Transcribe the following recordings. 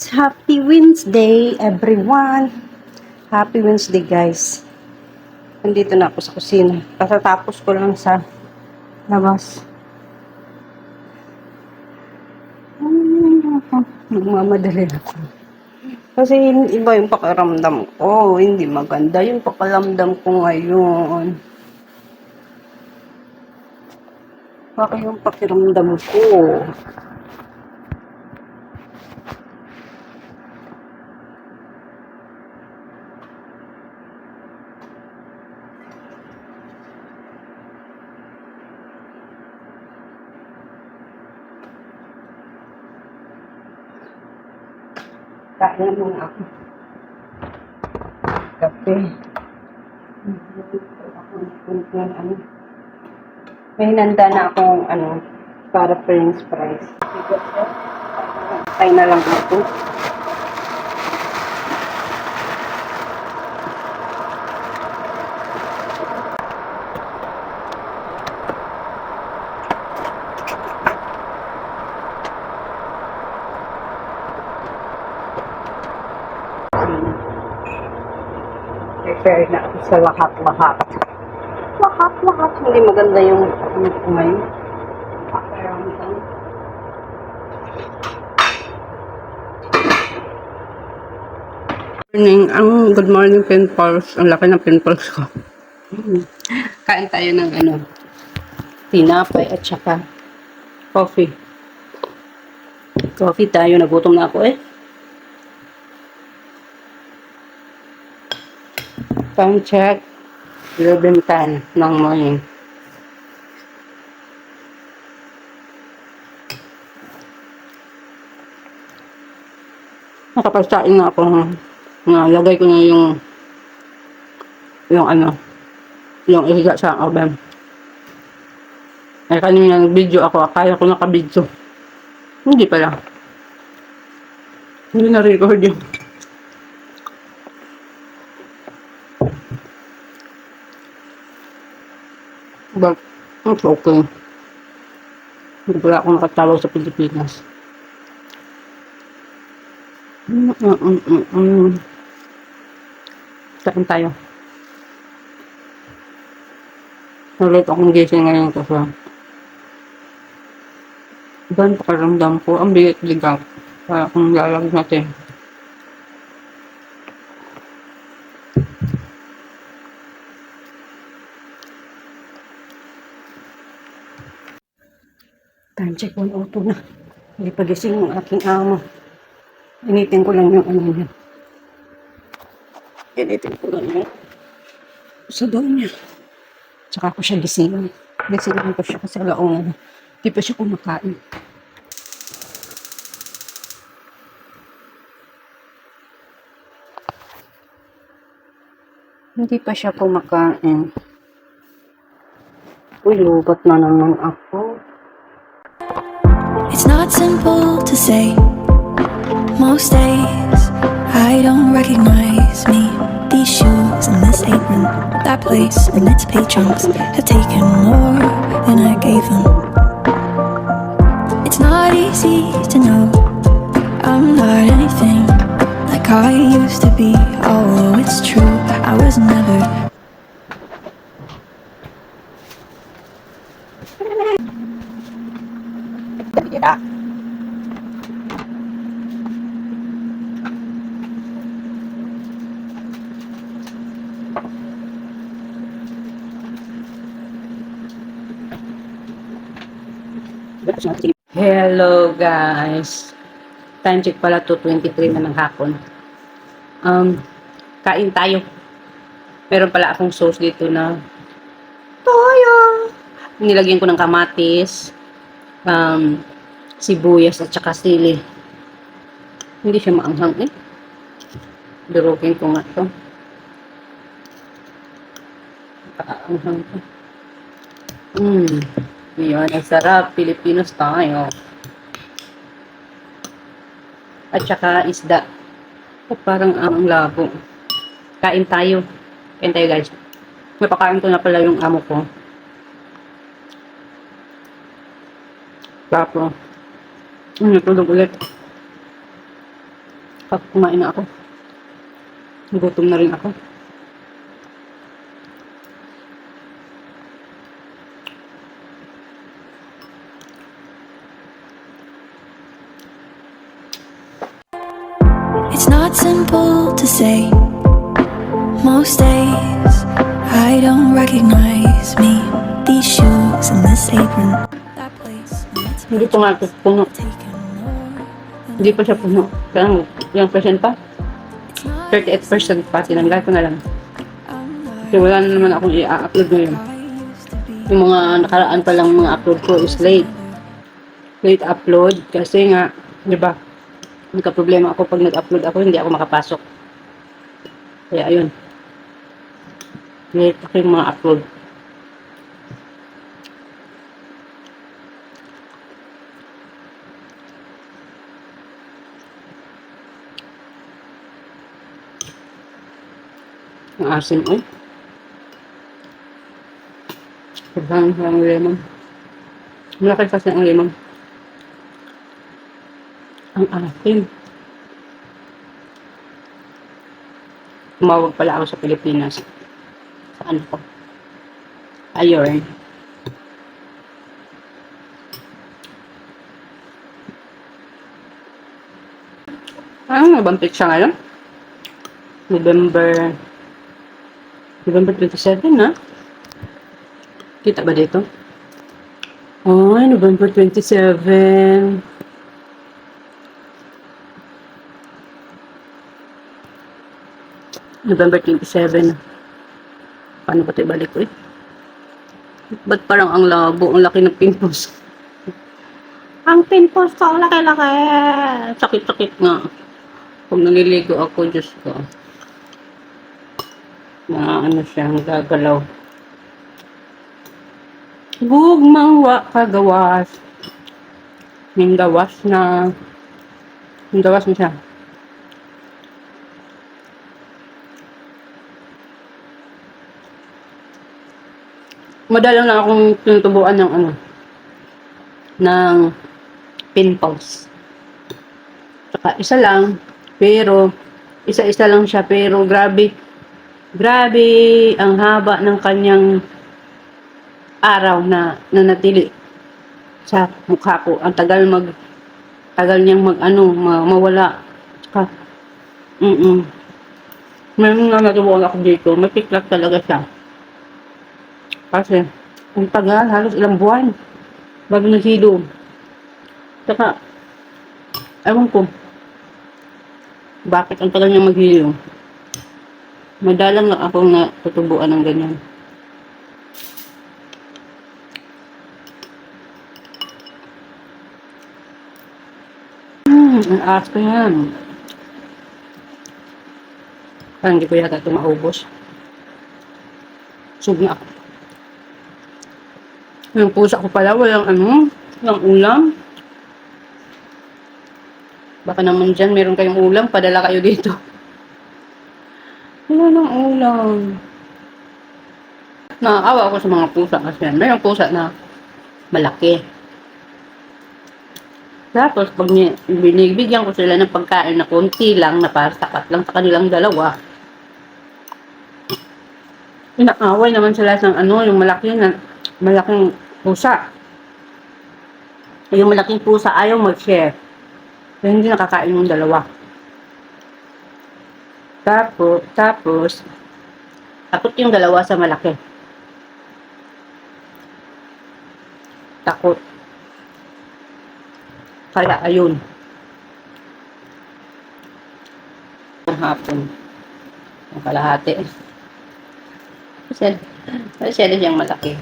Happy Wednesday, everyone. Happy Wednesday, guys. Nandito na ako sa kusina. Katatapos ko lang sa labas. Nagmamadali ako. Kasi iba yung pakiramdam ko. Hindi maganda yung pakiramdam ko ngayon. Baka yung pakiramdam ko. Kain muna ako. Kape. May hinanda na akong para french fries. Kain na lang ako. Prepare na ako sa lahat-lahat. Lahat-lahat. Hindi maganda yung ngayon. Good morning, pimples. Ang laki ng pimples ko. Kain tayo ng tinapay at saka coffee. Coffee tayo. Nagutom na ako eh. Time check. 11:10 ng morning. Nakapagsain na ako. Nalagay ko na yung isiga sa oven. Eh, kanina nag-video ako. Akala ko naka-video. Hindi pala. Hindi na-record yun. But, it's okay. Hindi pala ako nakatawag sa Pilipinas. Kain tayo. Nalit akong gising ngayon kasi iba ang pakaramdam ko. Ang bigat-bigat. Kaya kung lalag natin. Time check 1:02 na. Hindi pa gising yung aking amo. Initin ko lang yung niya. Initin ko lang yung sa doon niya. Tsaka ko siya gising. Gisingin ko siya kasi alaong hindi pa siya kumakain. Hindi pa siya kumakain. Uy, lubat na naman ako. It's not simple to say. Most days I don't recognize me. These shoes and this apron, that place and its patrons have taken more than I gave them. It's not easy to know I'm not anything like I used to be. Oh, it's true, I was never. Yeah. Hello guys. Time check pala 2:23 na ng hapon. Kain tayo. Meron pala akong sauce dito na toyo. Nilagyan ko ng kamatis, sibuyas at saka sili. Hindi siya maanghang eh. Durugin ko nga to. Paanghang to. Yan, ang sarap. Pilipinos tayo. At saka isda. Parang ang labo. Kain tayo. Kain tayo guys. Napakain ko na pala yung amo ko. Tapos, natulog ulit. Pag kumain na ako, gutom na rin ako. It's not simple to say. Most days I don't recognize me. These shoes and this apron. That place and its Hindi pa nga ito puno. taken more. Hindi pa siya puno. Kaya yung percent pa, 38% pa. Tinanggal ko na lang. Kasi wala na naman akong i-upload ngayon. Yung mga nakaraan pa lang mga upload ko is late. Late upload. Kasi nga, di ba, nagka-problema ako pag nag-upload ako, hindi ako makapasok. Kaya ayun. Late ako yung mga upload. Ang asim, oh. Sobrang lemon. Malaki kasi ang lemon. Ang asim. Tumawag pala ako sa Pilipinas. Sa ano ko? Ayun. Nabampit siya ngayon? November 27 na. Kita ba dito? Ay, November 27. November 27. Paano ko ito ibalik ko eh? Ba't parang ang labo? Ang laki ng pimples. Ang pimples ko, ang laki-laki. Sakit-sakit nga. Pag naliligo ako, Diyos ko. Ano siya, gagalaw. Gugmang wa kagawas. Yung gawas na siya. Madalang lang akong tinutubuan ng pimples. Saka isa lang, pero isa-isa lang siya, pero grabe ang haba ng kanyang araw na nanatili sa mukha ko. Ang tagal niyang mawala. Saka, may mga natubuan ako dito, may piklak talaga siya. Kasi, ang tagal, halos ilang buwan bago nahilo. Saka, ewan ko, bakit ang tagal niya maghilo. Madalang lang akong natutubuan ng ganyan. Ang aas ko yan. Parang hindi ko yata ito maubos. Sug na ako. Yung pusa ko pala, walang ulam. Baka naman dyan, meron kayong ulam, padala kayo dito. Wala ng ulam. Nakakawa ako sa mga pusa kasi yan. Mayroong pusa na malaki. Tapos, pag binibigyan ko sila ng pagkain na konti lang, na para sapat lang sa kanilang dalawa, inaaway naman sila ng yung malaking pusa. Yung malaking pusa ayaw mag-share. Kaya hindi nakakain yung dalawa. Tapos, takot yung dalawa sa malaki. Takot. Kaya, ayun. Ang hapon. Ang kalahati. Kasi siyang malaki.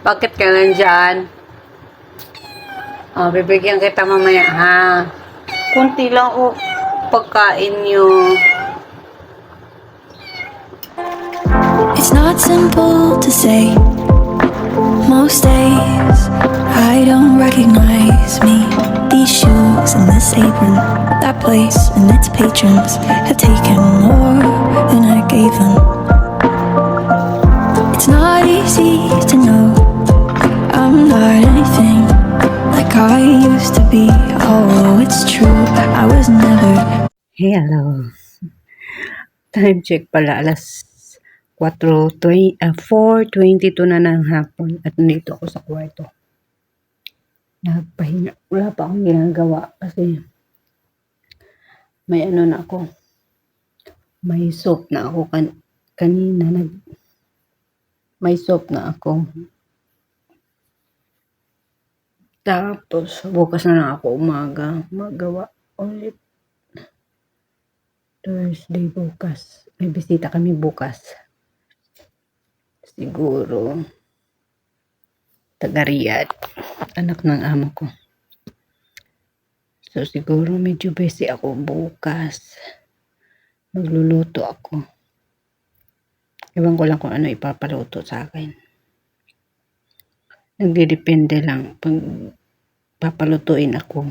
Bakit ka nandyan? Bibigyan kita mamaya, ha? Kunti lang, pagkain nyo. It's not simple to say. Most days I don't recognize me. These shoes and this apron, that place and its patrons have taken more than I gave them. It's not easy to know I'm not everything like I used to be. Oh, it's true, I was never. Hello. Time check pala, alas 4:22 na ng hapon at nandito ako sa kwarto. Nagpahinga. Wala pa akong ginagawa kasi may ano na ako. May soap na ako kanina. May soap na ako. Tapos bukas na lang ako umaga magawa ulit. Thursday bukas. May bisita kami bukas. Siguro taga Riyadh. Anak ng amo ko. So siguro medyo busy ako bukas. Magluluto ako. Ewan ko lang kung ano ipapaluto sa akin. Nagdidepende lang pag papalutuin ako.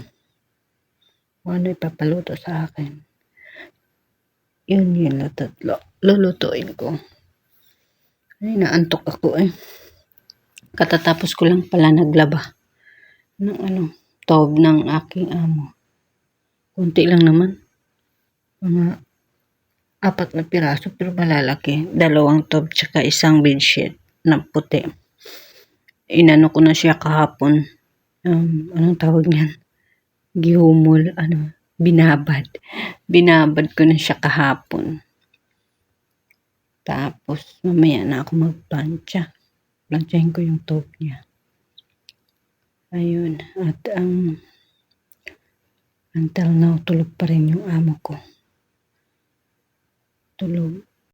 Kung ano ipapaluto sa akin. Yun lulutuin ko. Ay, naantok ako eh. Katatapos ko lang pala naglaba ng tob ng aking amo. Kunti lang naman. Mga 4 na piraso pero malalaki. 2 tob tsaka isang bedsheet na puti. Inano ko na siya kahapon. Anong tawag niyan? Gihumol. Binabad. Binabad ko na siya kahapon. Tapos mamaya na ako magplancha. Planchahin ko yung top niya. Ayun. At until now, tulog pa rin yung amo ko. Tulog.